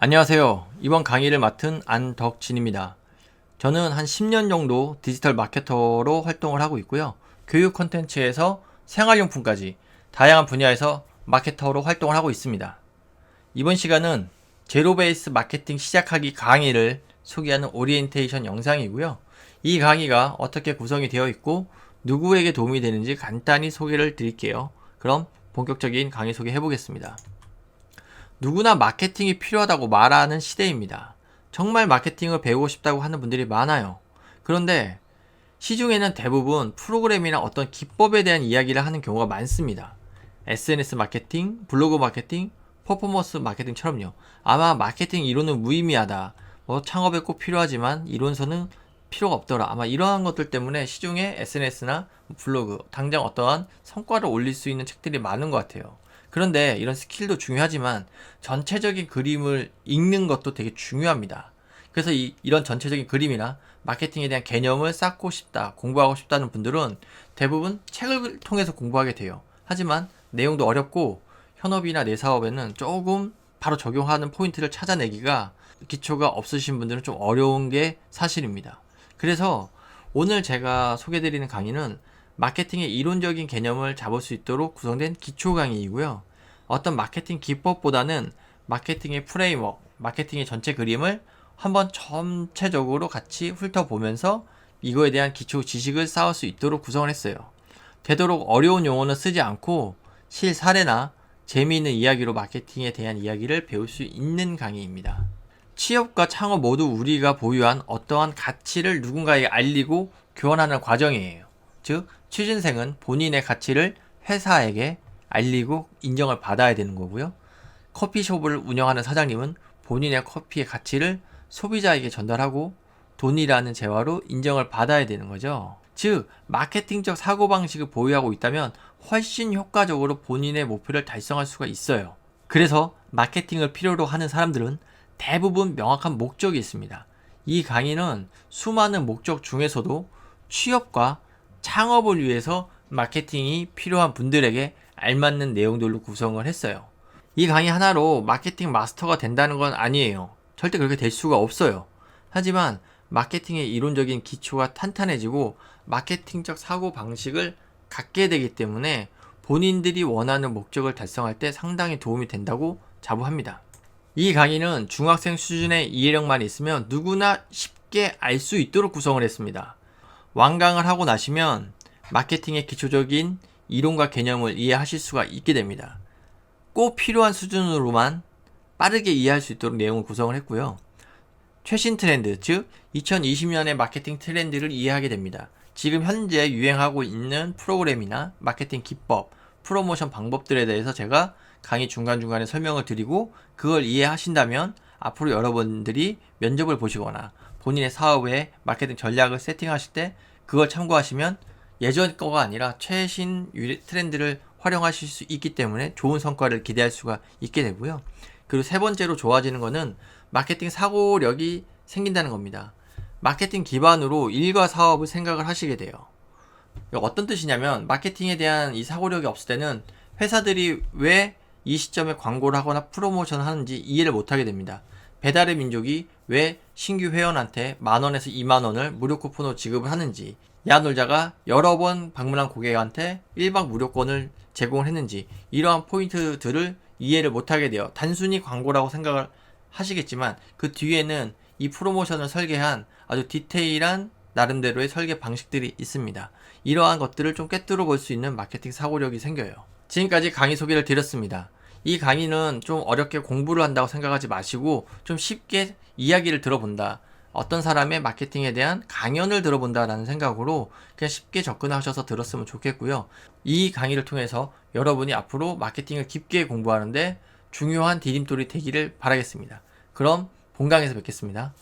안녕하세요. 이번 강의를 맡은 안덕진입니다. 저는 한 10년 정도 디지털 마케터로 활동을 하고 있고요. 교육 콘텐츠에서 생활용품까지 다양한 분야에서 마케터로 활동을 하고 있습니다. 이번 시간은 제로 베이스 마케팅 시작하기 강의를 소개하는 오리엔테이션 영상이고요. 이 강의가 어떻게 구성이 되어 있고 누구에게 도움이 되는지 간단히 소개를 드릴게요. 그럼 본격적인 강의 소개해 보겠습니다. 누구나 마케팅이 필요하다고 말하는 시대입니다. 정말 마케팅을 배우고 싶다고 하는 분들이 많아요. 그런데 시중에는 대부분 프로그램이나 어떤 기법에 대한 이야기를 하는 경우가 많습니다. SNS 마케팅, 블로그 마케팅, 퍼포먼스 마케팅처럼요. 아마 마케팅 이론은 무의미하다. 창업에 꼭 필요하지만 이론서는 필요가 없더라. 아마 이러한 것들 때문에 시중에 SNS나 블로그, 당장 어떠한 성과를 올릴 수 있는 책들이 많은 것 같아요. 그런데 이런 스킬도 중요하지만 전체적인 그림을 읽는 것도 되게 중요합니다. 그래서 이런 전체적인 그림이나 마케팅에 대한 개념을 쌓고 싶다, 공부하고 싶다는 분들은 대부분 책을 통해서 공부하게 돼요. 하지만 내용도 어렵고 현업이나 내 사업에는 조금 바로 적용하는 포인트를 찾아내기가 기초가 없으신 분들은 좀 어려운 게 사실입니다. 그래서 오늘 제가 소개드리는 강의는 마케팅의 이론적인 개념을 잡을 수 있도록 구성된 기초 강의이고요. 어떤 마케팅 기법보다는 마케팅의 프레임워크, 마케팅의 전체 그림을 한번 전체적으로 같이 훑어보면서 이거에 대한 기초 지식을 쌓을 수 있도록 구성을 했어요. 되도록 어려운 용어는 쓰지 않고 실사례나 재미있는 이야기로 마케팅에 대한 이야기를 배울 수 있는 강의입니다. 취업과 창업 모두 우리가 보유한 어떠한 가치를 누군가에게 알리고 교환하는 과정이에요. 즉, 취준생은 본인의 가치를 회사에게 알리고 인정을 받아야 되는 거고요. 커피숍을 운영하는 사장님은 본인의 커피의 가치를 소비자에게 전달하고 돈이라는 재화로 인정을 받아야 되는 거죠. 즉, 마케팅적 사고방식을 보유하고 있다면 훨씬 효과적으로 본인의 목표를 달성할 수가 있어요. 그래서 마케팅을 필요로 하는 사람들은 대부분 명확한 목적이 있습니다. 이 강의는 수많은 목적 중에서도 취업과 창업을 위해서 마케팅이 필요한 분들에게 알맞는 내용들로 구성을 했어요. 이 강의 하나로 마케팅 마스터가 된다는 건 아니에요. 절대 그렇게 될 수가 없어요. 하지만 마케팅의 이론적인 기초가 탄탄해지고 마케팅적 사고 방식을 갖게 되기 때문에 본인들이 원하는 목적을 달성할 때 상당히 도움이 된다고 자부합니다. 이 강의는 중학생 수준의 이해력만 있으면 누구나 쉽게 알 수 있도록 구성을 했습니다. 완강을 하고 나시면 마케팅의 기초적인 이론과 개념을 이해하실 수가 있게 됩니다. 꼭 필요한 수준으로만 빠르게 이해할 수 있도록 내용을 구성을 했고요. 최신 트렌드, 즉 2020년의 마케팅 트렌드를 이해하게 됩니다. 지금 현재 유행하고 있는 프로그램이나 마케팅 기법, 프로모션 방법들에 대해서 제가 강의 중간중간에 설명을 드리고 그걸 이해하신다면 앞으로 여러분들이 면접을 보시거나 본인의 사업에 마케팅 전략을 세팅하실 때 그걸 참고하시면 예전 거가 아니라 최신 트렌드를 활용하실 수 있기 때문에 좋은 성과를 기대할 수가 있게 되고요. 그리고 세 번째로 좋아지는 거는 마케팅 사고력이 생긴다는 겁니다. 마케팅 기반으로 일과 사업을 생각을 하시게 돼요. 어떤 뜻이냐면 마케팅에 대한 이 사고력이 없을 때는 회사들이 왜 이 시점에 광고를 하거나 프로모션을 하는지 이해를 못하게 됩니다. 배달의 민족이 왜 신규 회원한테 10,000원에서 20,000원을 무료 쿠폰으로 지급을 하는지, 야놀자가 여러 번 방문한 고객한테 1박 무료권을 제공을 했는지, 이러한 포인트들을 이해를 못하게 돼요. 단순히 광고라고 생각을 하시겠지만 그 뒤에는 이 프로모션을 설계한 아주 디테일한 나름대로의 설계 방식들이 있습니다. 이러한 것들을 좀 꿰뚫어 볼 수 있는 마케팅 사고력이 생겨요. 지금까지 강의 소개를 드렸습니다. 이 강의는 좀 어렵게 공부를 한다고 생각하지 마시고 좀 쉽게 이야기를 들어본다. 어떤 사람의 마케팅에 대한 강연을 들어본다라는 생각으로 그냥 쉽게 접근하셔서 들었으면 좋겠고요. 이 강의를 통해서 여러분이 앞으로 마케팅을 깊게 공부하는데 중요한 디딤돌이 되기를 바라겠습니다. 그럼 본강에서 뵙겠습니다.